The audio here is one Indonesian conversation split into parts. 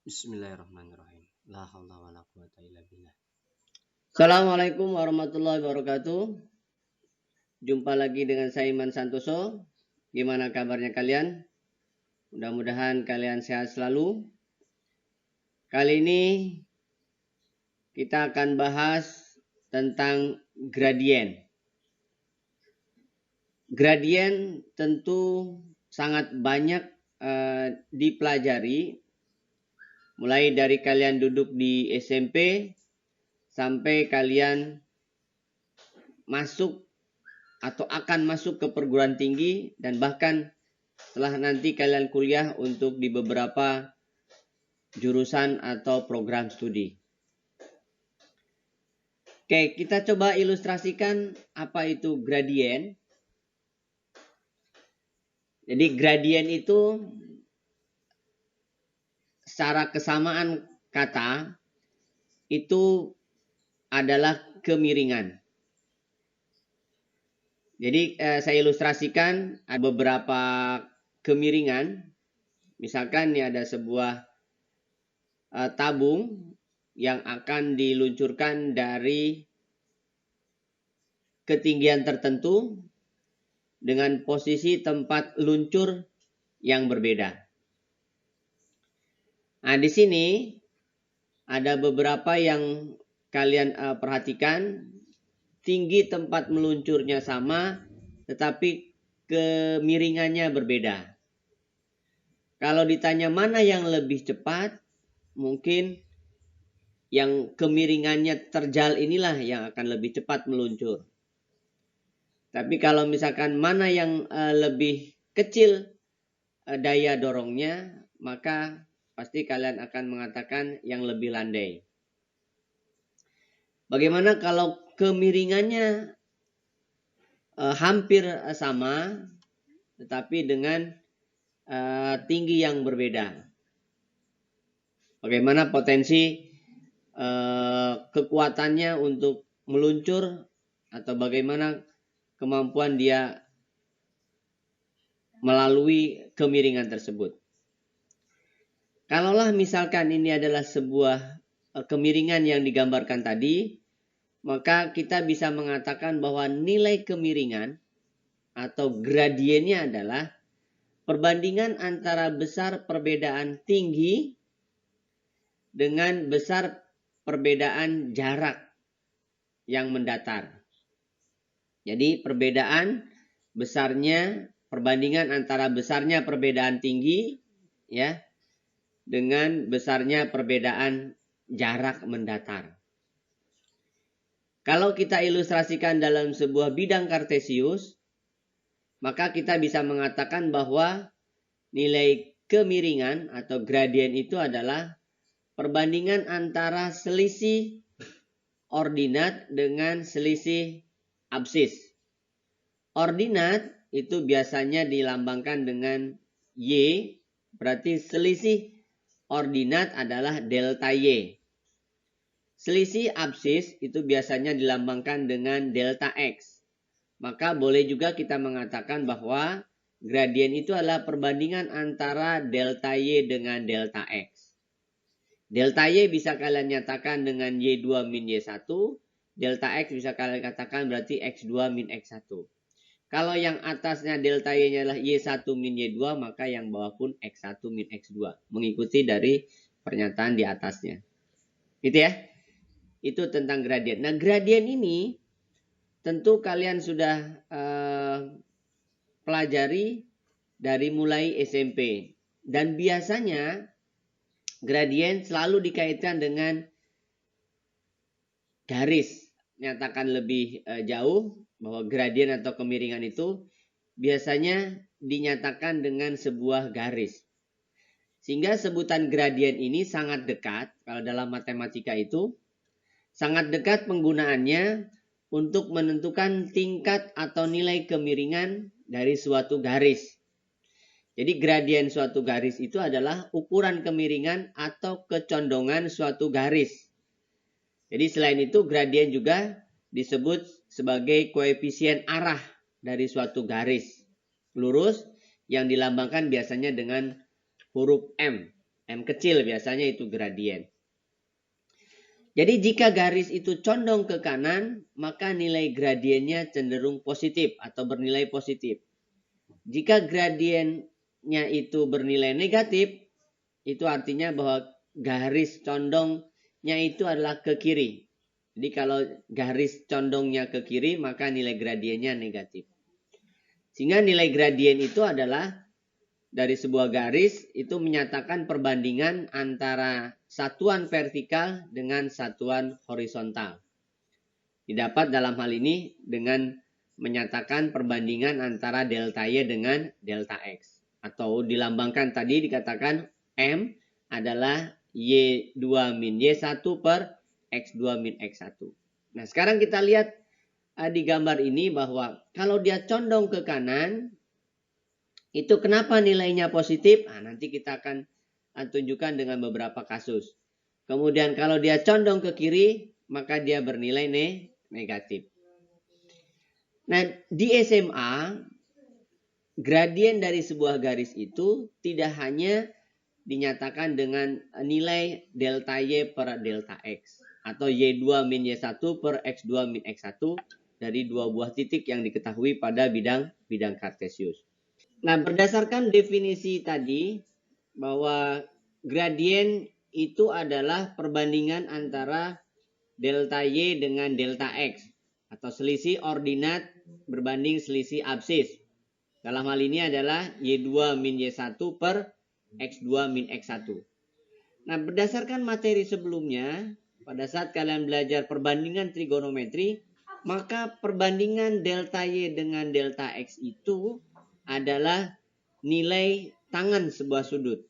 Bismillahirrahmanirrahim. La haula wala quwata illa billah. Assalamualaikum warahmatullahi wabarakatuh. Jumpa lagi dengan saya Iman Santoso. Gimana kabarnya kalian? Mudah-mudahan kalian sehat selalu. Kali ini kita akan bahas tentang gradien. Gradien tentu sangat banyak dipelajari. Mulai dari kalian duduk di SMP sampai kalian masuk atau akan masuk ke perguruan tinggi dan bahkan setelah nanti kalian kuliah untuk di beberapa jurusan atau program studi. Oke, kita coba ilustrasikan apa itu gradien. Jadi gradien itu secara kesamaan kata itu adalah kemiringan. Jadi saya ilustrasikan ada beberapa kemiringan. Misalkan ini ada sebuah tabung yang akan diluncurkan dari ketinggian tertentu dengan posisi tempat luncur yang berbeda. Nah, di sini ada beberapa yang kalian perhatikan. Tinggi tempat meluncurnya sama, tetapi kemiringannya berbeda. Kalau ditanya mana yang lebih cepat, mungkin yang kemiringannya terjal inilah yang akan lebih cepat meluncur. Tapi kalau misalkan mana yang lebih kecil daya dorongnya, maka pasti kalian akan mengatakan yang lebih landai. Bagaimana kalau kemiringannya hampir sama, tetapi dengan tinggi yang berbeda? Bagaimana potensi kekuatannya untuk meluncur atau bagaimana kemampuan dia melalui kemiringan tersebut. Kalaulah misalkan ini adalah sebuah kemiringan yang digambarkan tadi, maka kita bisa mengatakan bahwa nilai kemiringan atau gradiennya adalah perbandingan antara besar perbedaan tinggi dengan besar perbedaan jarak yang mendatar. Jadi perbedaan besarnya, perbandingan antara besarnya perbedaan tinggi ya dengan besarnya perbedaan jarak mendatar. Kalau kita ilustrasikan dalam sebuah bidang kartesius, maka kita bisa mengatakan bahwa nilai kemiringan atau gradien itu adalah perbandingan antara selisih ordinat dengan selisih absis. Ordinat itu biasanya dilambangkan dengan Y, berarti selisih ordinat adalah delta Y. Selisih absis itu biasanya dilambangkan dengan delta X. Maka boleh juga kita mengatakan bahwa gradien itu adalah perbandingan antara delta Y dengan delta X. Delta Y bisa kalian nyatakan dengan Y2 min Y1. Delta X bisa kalian katakan berarti X2 min X1. Kalau yang atasnya delta Y-nya adalah Y1 min Y2, maka yang bawah pun X1 min X2. Mengikuti dari pernyataan di atasnya. Gitu ya. Itu tentang gradien. Nah, gradien ini tentu kalian sudah pelajari dari mulai SMP. Dan biasanya gradien selalu dikaitkan dengan garis. Nyatakan lebih jauh bahwa gradien atau kemiringan itu biasanya dinyatakan dengan sebuah garis. Sehingga sebutan gradien ini sangat dekat, kalau dalam matematika itu, sangat dekat penggunaannya untuk menentukan tingkat atau nilai kemiringan dari suatu garis. Jadi gradien suatu garis itu adalah ukuran kemiringan atau kecondongan suatu garis. Jadi selain itu gradien juga disebut sebagai koefisien arah dari suatu garis lurus yang dilambangkan biasanya dengan huruf M. M kecil biasanya itu gradien. Jadi jika garis itu condong ke kanan, maka nilai gradiennya cenderung positif atau bernilai positif. Jika gradiennya itu bernilai negatif, itu artinya bahwa garis condongnya itu adalah ke kiri. Jadi kalau garis condongnya ke kiri, maka nilai gradiennya negatif. Sehingga nilai gradien itu adalah dari sebuah garis itu menyatakan perbandingan antara satuan vertikal dengan satuan horizontal. Didapat dalam hal ini dengan menyatakan perbandingan antara delta Y dengan delta X. Atau dilambangkan tadi dikatakan M adalah Y2 min Y1 per X2 min X1. Nah sekarang kita lihat di gambar ini bahwa kalau dia condong ke kanan, itu kenapa nilainya positif? Nah, nanti kita akan tunjukkan dengan beberapa kasus. Kemudian kalau dia condong ke kiri, maka dia bernilai negatif. Nah, di SMA, gradien dari sebuah garis itu tidak hanya dinyatakan dengan nilai delta Y per delta X. Atau Y2 min Y1 per X2 min X1 dari dua buah titik yang diketahui pada bidang kartesius. Nah, berdasarkan definisi tadi bahwa gradien itu adalah perbandingan antara delta Y dengan delta X atau selisih ordinat berbanding selisih absis. Dalam hal ini adalah Y2 min Y1 per X2 min X1. Nah, berdasarkan materi sebelumnya, pada saat kalian belajar perbandingan trigonometri, maka perbandingan delta Y dengan delta X itu adalah nilai tangan sebuah sudut.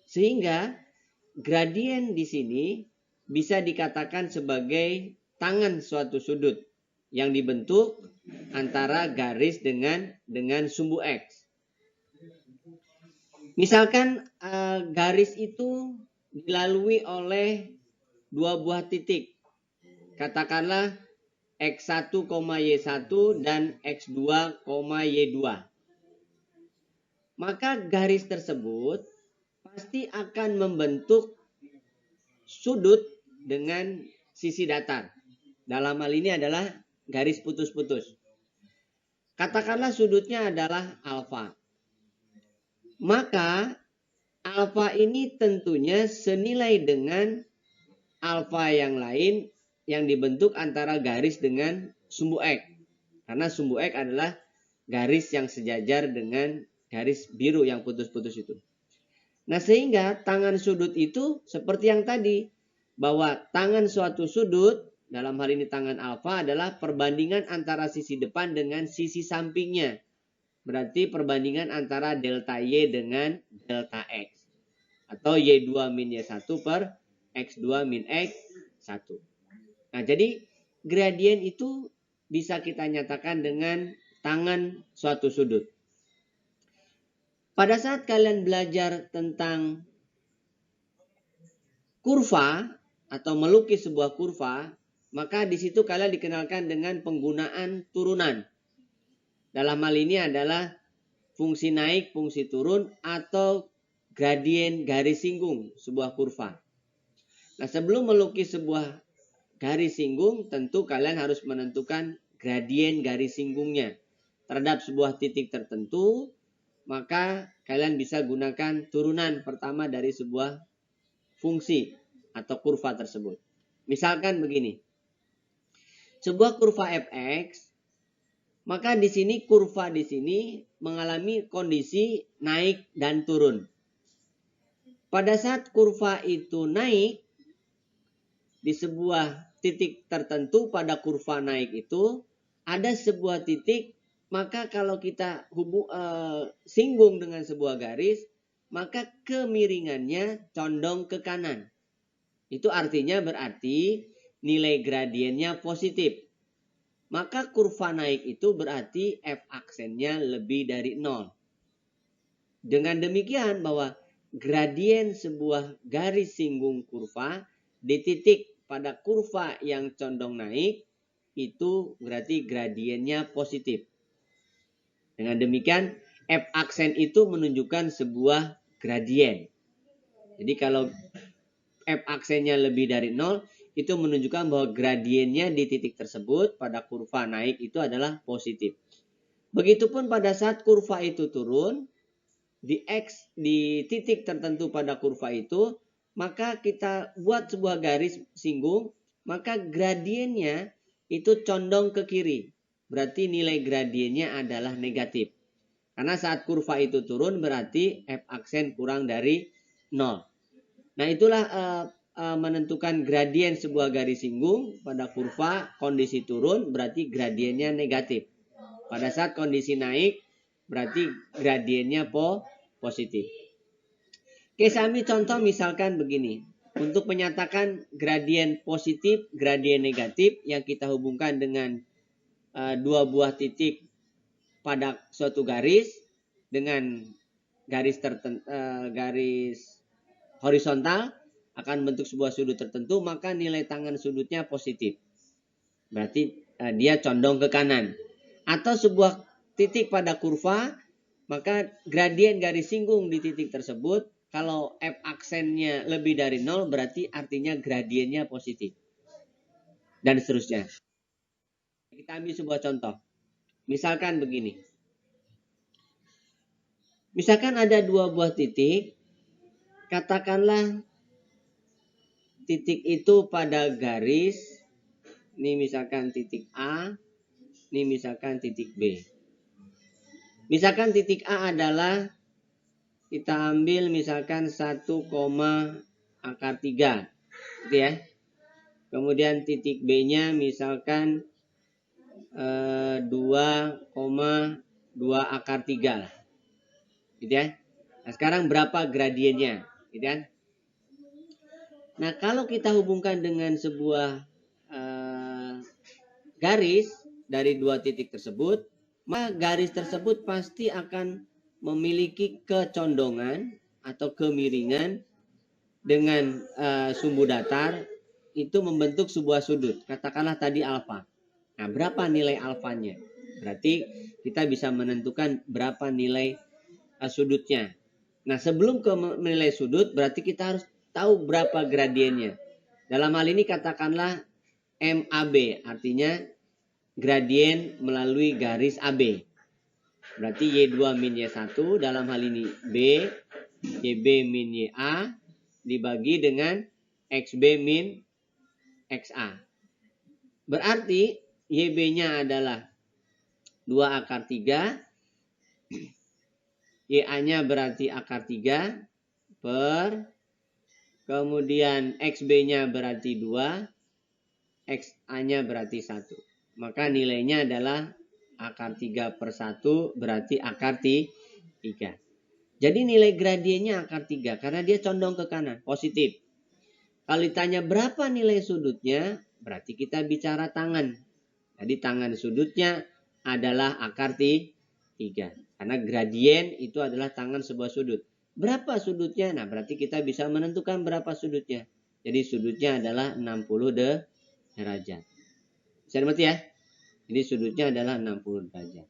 Sehingga gradien di sini bisa dikatakan sebagai tangan suatu sudut yang dibentuk antara garis dengan sumbu X. Misalkan garis itu dilalui oleh dua buah titik. Katakanlah X1, Y1 dan X2, Y2. Maka garis tersebut pasti akan membentuk sudut dengan sisi datar. Dalam hal ini adalah garis putus-putus. Katakanlah sudutnya adalah alfa. Maka alfa ini tentunya senilai dengan alfa yang lain yang dibentuk antara garis dengan sumbu X. Karena sumbu X adalah garis yang sejajar dengan garis biru yang putus-putus itu. Nah sehingga tangan sudut itu seperti yang tadi. Bahwa tangan suatu sudut, dalam hal ini tangan alfa adalah perbandingan antara sisi depan dengan sisi sampingnya. Berarti perbandingan antara delta Y dengan delta X. Atau Y2 min Y1 per X2 min X1. Nah jadi gradien itu bisa kita nyatakan dengan tangan suatu sudut. Pada saat kalian belajar tentang kurva atau melukis sebuah kurva, maka di situ kalian dikenalkan dengan penggunaan turunan. Dalam hal ini adalah fungsi naik, fungsi turun, atau gradien garis singgung sebuah kurva. Nah, sebelum melukis sebuah garis singgung, tentu kalian harus menentukan gradien garis singgungnya terhadap sebuah titik tertentu. Maka kalian bisa gunakan turunan pertama dari sebuah fungsi atau kurva tersebut. Misalkan begini. Sebuah kurva fx, maka di sini kurva di sini mengalami kondisi naik dan turun. Pada saat kurva itu naik di sebuah titik tertentu pada kurva naik itu ada sebuah titik. Maka kalau kita singgung dengan sebuah garis, maka kemiringannya condong ke kanan. Itu artinya berarti nilai gradiennya positif. Maka kurva naik itu berarti F aksennya lebih dari 0. Dengan demikian bahwa gradien sebuah garis singgung kurva di titik pada kurva yang condong naik, itu berarti gradiennya positif. Dengan demikian, F aksen itu menunjukkan sebuah gradien. Jadi kalau F aksennya lebih dari 0, itu menunjukkan bahwa gradiennya di titik tersebut pada kurva naik itu adalah positif. Begitupun pada saat kurva itu turun, di X di titik tertentu pada kurva itu, maka kita buat sebuah garis singgung, maka gradiennya itu condong ke kiri. Berarti nilai gradiennya adalah negatif. Karena saat kurva itu turun berarti F aksen kurang dari 0. Nah, itulah menentukan gradien sebuah garis singgung pada kurva kondisi turun berarti gradiennya negatif. Pada saat kondisi naik berarti gradiennya positif. Oke, kami contoh misalkan begini. Untuk menyatakan gradien positif, gradien negatif yang kita hubungkan dengan dua buah titik pada suatu garis dengan garis horizontal akan bentuk sebuah sudut tertentu, maka nilai tangan sudutnya positif. Berarti dia condong ke kanan. Atau sebuah titik pada kurva, maka gradien garis singgung di titik tersebut, kalau F aksennya lebih dari 0, berarti artinya gradiennya positif. Dan seterusnya. Kita ambil sebuah contoh. Misalkan begini. Misalkan ada dua buah titik, katakanlah titik itu pada garis, ini misalkan titik A, ini misalkan titik B. Misalkan titik A adalah kita ambil misalkan 1, akar 3 gitu ya. Kemudian titik B-nya misalkan 2,2 akar 3 lah. Gitu ya. Nah, sekarang berapa gradiennya? Gitu kan? Nah, kalau kita hubungkan dengan sebuah garis dari dua titik tersebut, maka garis tersebut pasti akan memiliki kecondongan atau kemiringan dengan sumbu datar itu membentuk sebuah sudut. Katakanlah tadi alfa. Nah, berapa nilai alfanya? Berarti kita bisa menentukan berapa nilai sudutnya. Nah, sebelum ke menilai sudut, berarti kita harus tahu berapa gradiennya. Dalam hal ini katakanlah MAB, artinya gradien melalui garis AB. Berarti Y2 min Y1 dalam hal ini B, YB min YA dibagi dengan XB min XA. Berarti YB-nya adalah 2 akar 3, YA-nya berarti akar 3 per, kemudian XB-nya berarti 2, XA-nya berarti 1. Maka nilainya adalah akar 3 per 1 berarti akar 3. Jadi nilai gradiennya akar 3 karena dia condong ke kanan, positif. Kalau ditanya berapa nilai sudutnya, berarti kita bicara tangan. Jadi tangan sudutnya adalah akar 3. Karena gradien itu adalah tangan sebuah sudut. Berapa sudutnya? Nah, berarti kita bisa menentukan berapa sudutnya. Jadi sudutnya adalah 60 derajat. Bisa dimengerti ya? Jadi sudutnya adalah 60 derajat.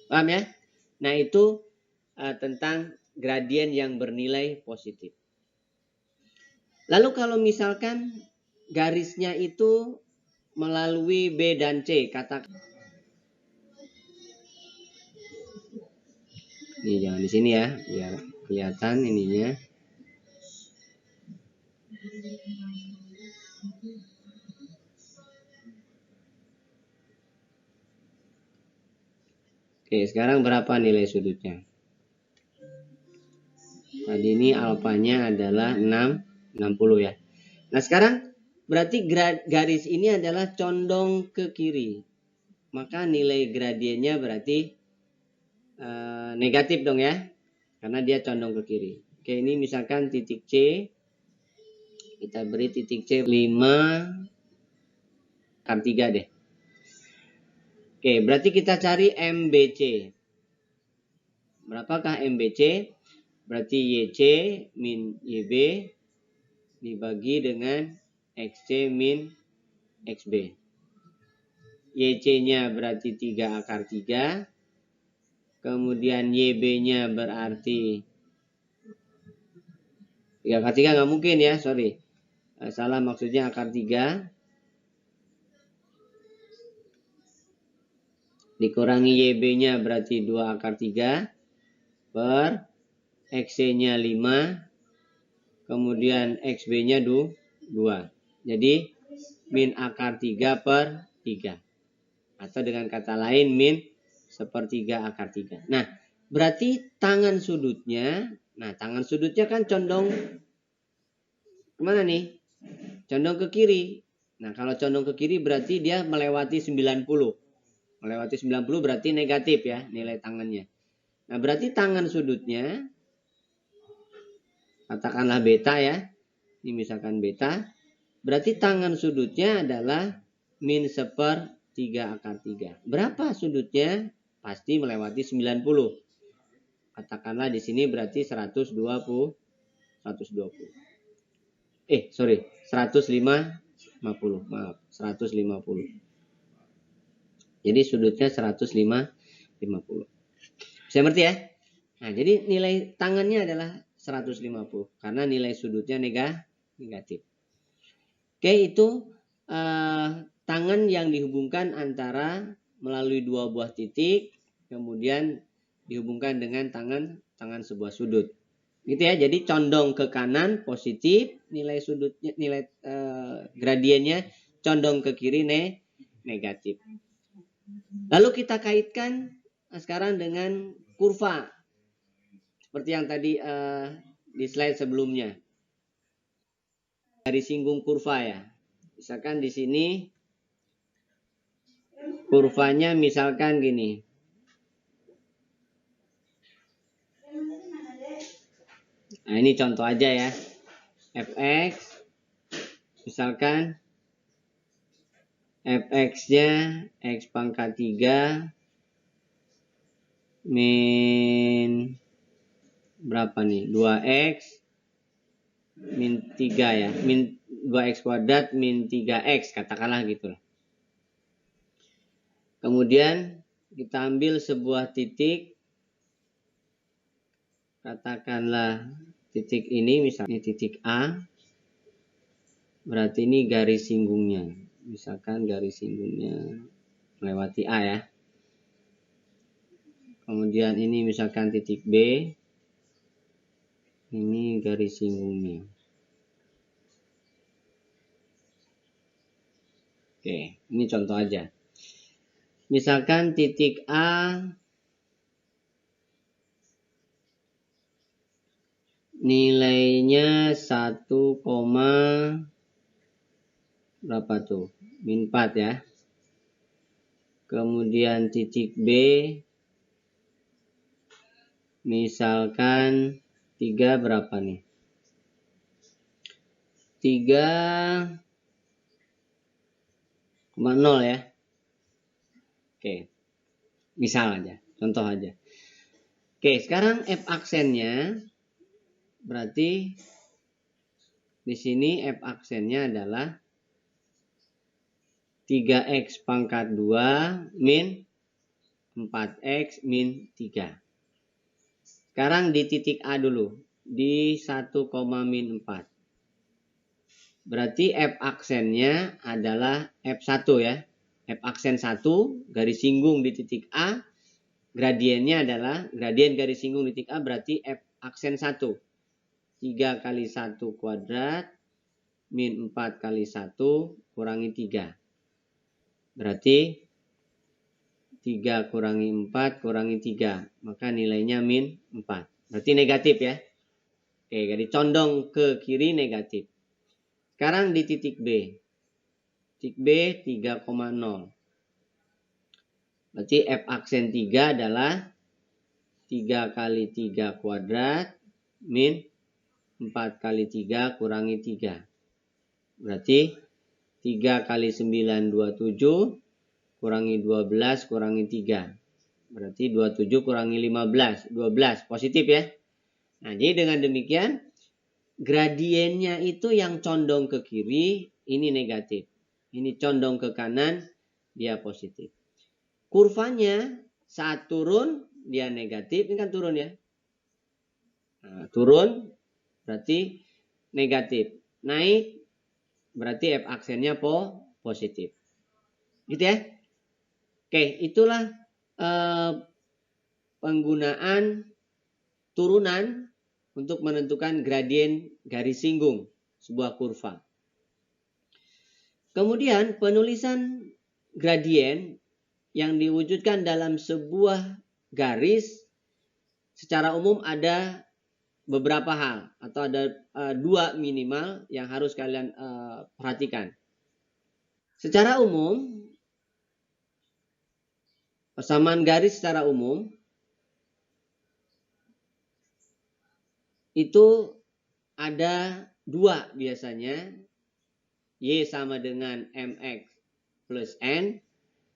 Paham ya? Nah, itu tentang gradien yang bernilai positif. Lalu kalau misalkan garisnya itu melalui B dan C, katakan ini jangan di sini ya, biar kelihatan ininya. Oke, sekarang berapa nilai sudutnya? Tadi ini alfanya adalah 60 ya. Nah, sekarang berarti garis ini adalah condong ke kiri. Maka nilai gradiennya berarti negatif dong ya. Karena dia condong ke kiri. Oke, ini misalkan titik C. Kita beri titik C 5 akar 3 deh. Oke, berarti kita cari MBC. Berapakah MBC? Berarti YC min YB dibagi dengan XC min XB. YC-nya berarti 3 akar 3. Kemudian YB-nya berarti 3 akar 3 nggak mungkin ya, sorry. Salah, maksudnya akar 3 dikurangi YB-nya berarti 2 akar 3 per XC-nya 5, kemudian XB-nya 2. Jadi min akar 3 per 3. Atau dengan kata lain min 1/3 akar 3. Nah, berarti tangan sudutnya kan condong kemana nih? Condong ke kiri. Nah, kalau condong ke kiri berarti dia melewati 90. Melewati 90 berarti negatif ya nilai tangannya. Nah, berarti tangan sudutnya, katakanlah beta ya. Ini misalkan beta. Berarti tangan sudutnya adalah min 1/3 akar 3. Berapa sudutnya? Pasti melewati 90. Katakanlah di sini berarti 120. 150. Maaf, 150. Jadi sudutnya 150. Bisa ngerti ya? Nah, jadi nilai tangannya adalah 150 karena nilai sudutnya negatif. Oke, itu tangan yang dihubungkan antara melalui 2 buah titik, kemudian dihubungkan dengan tangan sebuah sudut. Gitu ya. Jadi condong ke kanan positif, nilai sudutnya, nilai gradiennya condong ke kiri negatif. Lalu kita kaitkan sekarang dengan kurva. Seperti yang tadi di slide sebelumnya. Garis singgung kurva ya. Misalkan di sini kurvanya misalkan gini. Nah, ini contoh aja ya. Fx misalkan Fx-nya X pangkat 3 min berapa nih? 2x min 3 ya. Min 2x kuadrat min 3x, katakanlah gitu. Kemudian kita ambil sebuah titik, katakanlah titik ini misalnya titik A, berarti ini garis singgungnya. Misalkan garis singgungnya melewati A ya. Kemudian ini misalkan titik B, ini garis singgungnya. Oke, ini contoh aja. Misalkan titik A nilainya 1, berapa tuh? Min 4 ya. Kemudian titik B misalkan 3 berapa nih? 3,0 ya. Oke. Misal aja, contoh aja. Oke, sekarang F aksennya berarti di sini F aksennya adalah 3x pangkat 2 min 4x min 3. Sekarang di titik A dulu, di 1, min 4. Berarti F aksennya adalah F1 ya. F aksen 1 garis singgung di titik A, gradiennya adalah gradien garis singgung di titik A berarti F aksen 1. 3 kali 1 kuadrat min 4 kali 1 kurangi 3. Berarti 3 kurangi 4 kurangi 3. Maka nilainya min 4. Berarti negatif ya. Oke, jadi condong ke kiri negatif. Sekarang di titik B. Titik B 3,0. Berarti F aksen 3 adalah 3 kali 3 kuadrat min 4 kali 3 kurangi 3. Berarti 3 kali 9, 27. Kurangi 12 kurangi 3. Berarti 27 kurangi 15. 12. Positif ya. Nah, jadi dengan demikian gradiennya itu yang condong ke kiri, ini negatif. Ini condong ke kanan, dia positif. Kurvanya saat turun, dia negatif. Ini kan turun ya. Nah, turun berarti negatif. Naik berarti F aksennya positif. Gitu ya. Oke, itulah penggunaan turunan untuk menentukan gradien garis singgung sebuah kurva. Kemudian penulisan gradien yang diwujudkan dalam sebuah garis secara umum ada beberapa hal atau ada dua minimal yang harus kalian perhatikan. Secara umum, persamaan garis secara umum itu ada dua biasanya, Y sama dengan MX plus N.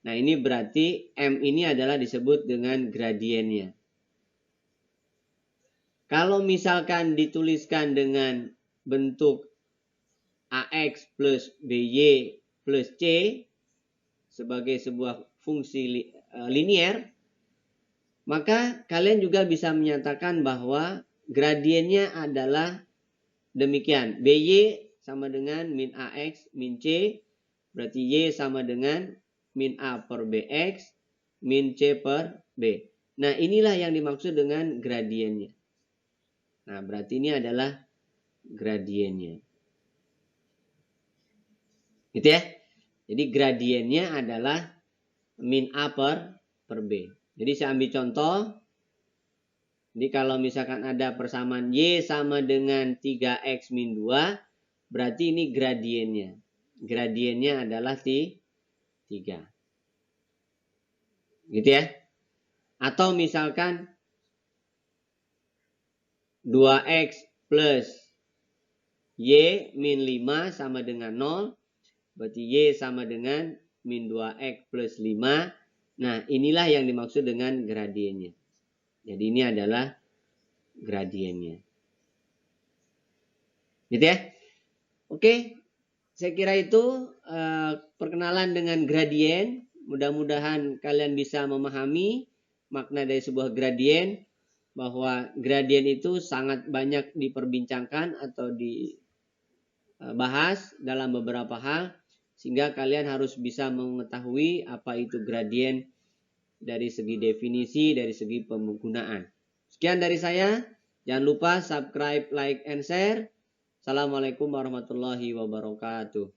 Nah ini berarti M ini adalah disebut dengan gradiennya. Kalau misalkan dituliskan dengan bentuk AX plus BY plus C sebagai sebuah fungsi linier, maka kalian juga bisa menyatakan bahwa gradiennya adalah demikian. BY sama dengan min AX min C, berarti Y sama dengan min A per BX min C per B. Nah inilah yang dimaksud dengan gradiennya. Nah berarti ini adalah gradiennya. Gitu ya. Jadi gradiennya adalah min A per B. Jadi saya ambil contoh. Jadi kalau misalkan ada persamaan Y sama dengan 3X min 2, berarti ini gradiennya. Gradiennya adalah 3. Gitu ya. Atau misalkan 2X plus Y min 5 sama dengan 0. Berarti Y sama dengan min 2X plus 5. Nah inilah yang dimaksud dengan gradiennya. Jadi ini adalah gradiennya. Gitu ya. Oke. Saya kira itu perkenalan dengan gradien. Mudah-mudahan kalian bisa memahami makna dari sebuah gradien. Bahwa gradien itu sangat banyak diperbincangkan atau dibahas dalam beberapa hal. Sehingga kalian harus bisa mengetahui apa itu gradien dari segi definisi, dari segi penggunaan. Sekian dari saya. Jangan lupa subscribe, like, and share. Assalamualaikum warahmatullahi wabarakatuh.